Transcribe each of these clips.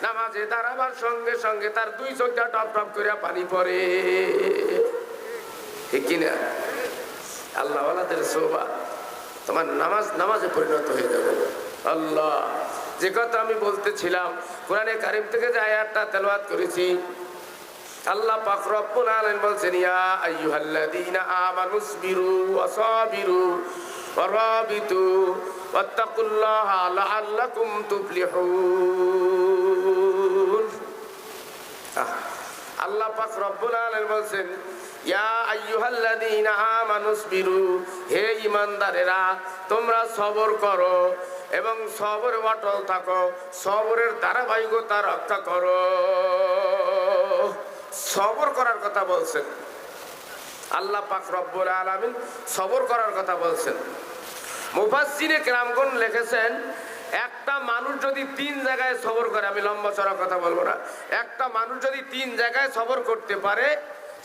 নামাজে দাঁড়াবার সঙ্গে সঙ্গে তার দুই চোখটা টপ টপ করে পানি পড়ে, ঠিক কিনা? আল্লাহ ওয়ালাদের সোহবাত, তোমার নামাজ নামাজে পরিণত হয়ে যাবে। আল্লাহ, যে কথা আমি বলতেছিলাম, কোরআনে কারিম থেকে যে আয়াতটা তেলাওয়াত করেছি, আল্লাহ পাক রব্বুল আলামিন বলছেন, ইয়া আইয়ুহাল্লাযীনা আমানুসবিরু ওয়া সাবিরু ওয়া রাবিতু ওয়াত্তাকুল্লাহা লাআল্লাকুম তুফলিহুন। আল্লাহ পাক রব্বুল আলামিন বলছেন, ইয়া আইয়ুহাল্লাযীনা আমানুসবিরু, হে ঈমানদারেরা তোমরা সবর করো এবং সবরে অটল থাকো, সবরের ধারাবাহিকতা রক্ষা করো। সবর করার কথা বলছেন আল্লাহ পাক রব্বুল আলামিন, সবর করার কথা বলছেন। মুফাসসিরে কেরামগণ লিখেছেন, একটা মানুষ যদি 3 জায়গায় সবর করে, আমি লম্বা চড়া কথা বলবো না, একটা মানুষ যদি 3 জায়গায় সবর করতে পারে,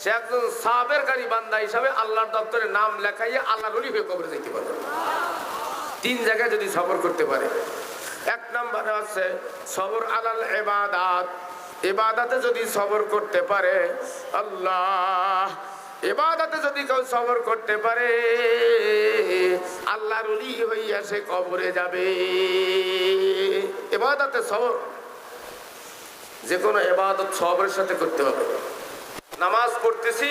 সে একজন সাবেরকারী বান্দা হিসাবে আল্লাহর দপ্তরে নাম লেখাইয়া আল্লাহর ওলি হয়ে কবরে যেতে পারবে। 3 জায়গায় যদি সবর করতে পারে। 1 নম্বরে আছে সবর আলাল ইবাদাত, ইবাদতে যদি সবর করতে পারে, আল্লাহ ইবাদতে যদি কেউ সবর করতে পারে, আল্লাহর ওলি হইয়া সে কবরে যাবে। ইবাদতে সবর, যে কোনো ইবাদত সবরের সাথে করতে হবে। নামাজ পড়তেছি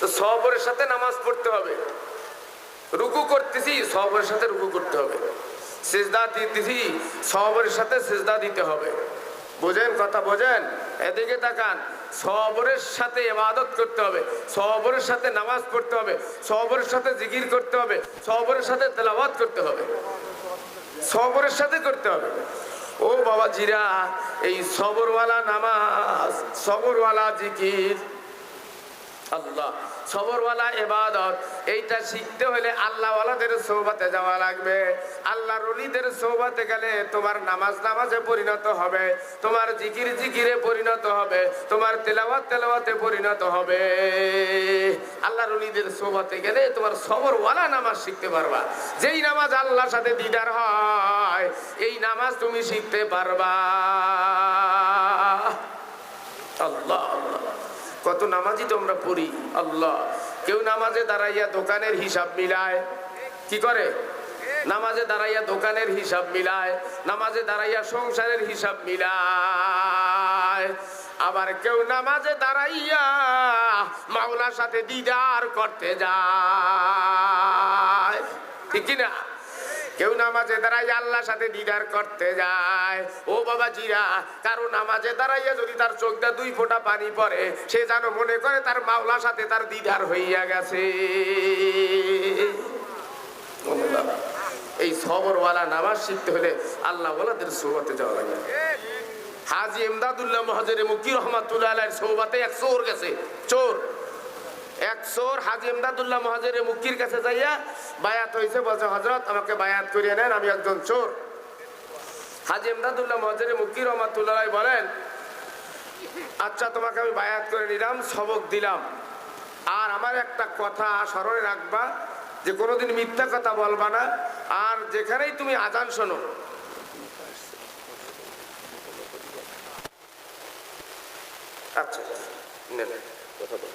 তো সবরের সাথে নামাজ পড়তে হবে, রুকু করতেছি সবরের সাথে রুকু করতে হবে, সিজদা দিতেছি সবরের সাথে সিজদা দিতে হবে। বোঝেন কথা, বোঝেন? এদিকে তাকান, সবরের সাথে ইবাদত করতে হবে, সবরের সাথে নামাজ পড়তে হবে, সবরের সাথে জিকির করতে হবে, সবরের সাথে তেলাওয়াত করতে হবে, সবরের সাথে করতে হবে। ও বাবা জিরা, এই সবরওয়ালা নামাজ, সবরওয়ালা জিকির, আল্লাহ সবরওয়ালা ইবাদত, এইটা শিখতে হলে আল্লাহ ওয়ালাদের সোহবতে যাওয়া লাগবে। আল্লাহর ওলিদের সোহবতে গেলে তোমার নামাজ নামাজে পরিণত হবে, তোমার জিকির জিকিরে পরিণত হবে, তোমার তেলাওয়াত তেলাওয়াতে পরিণত হবে। আল্লাহর ওলিদের সোহবতে গেলে তোমার সবরওয়ালা নামাজ শিখতে পারবা। যেই নামাজ আল্লাহর সাথে দিদার হয়, এই নামাজ তুমি শিখতে পারবা। আল্লাহ আল্লাহ, কত নামাজি তোমরা পড়ি। আল্লাহ, কেউ নামাজে দাঁড়াইয়া দোকানের হিসাব মিলায়, কি করে? নামাজে দাঁড়াইয়া দোকানের হিসাব মিলায়, নামাজে দাঁড়াইয়া সংসারের হিসাব মিলায়। আবার কেউ নামাজে দাঁড়াইয়া মাওলার সাথে দিদার করতে যায়, ঠিক কিনা? কেউ নামাজে দাঁড়াইয়া আল্লাহর সাথে দিদার করতে যায়। ও বাবা জিরা, কারো নামাজে দাঁড়াইয়া যদি তার চোখটা 2 ফোঁটা পানি পড়ে, সে যেন মনে করে তার মাওলার সাথে তার দিদার হইয়া গেছে। এই সবরওয়ালা নামাজ শিখতে হলে আল্লাহ ওয়ালাদের সোহবতে যাওয়া লাগে। হাজী ইমদাদুল্লাহ মুহাজিরে মক্কি রহমাতুল্লাহ আলাইহির সোহবতে এক চোর গেছে, চোর, এক চোর হাজী ইমদাদুল্লাহ মুহাজিরে মক্কির কাছে যাইয়া বায়াত হইছে, বলছে হযরত আমাকে বায়াত করিয়ে নেন, আমি একজন চোর। হাজী ইমদাদুল্লাহ মুহাজিরে মক্কি রহমাতুল্লাহ আলাইহি বলেন, আচ্ছা তোমাকে আমি বায়াত করে নিলাম, সবক দিলাম, আর আমার একটা কথা স্মরণে রাখবা যে কোনোদিন মিথ্যা কথা বলবা না, আর যেখানেই তুমি আজান শোনো, আচ্ছা নেন কথা বল।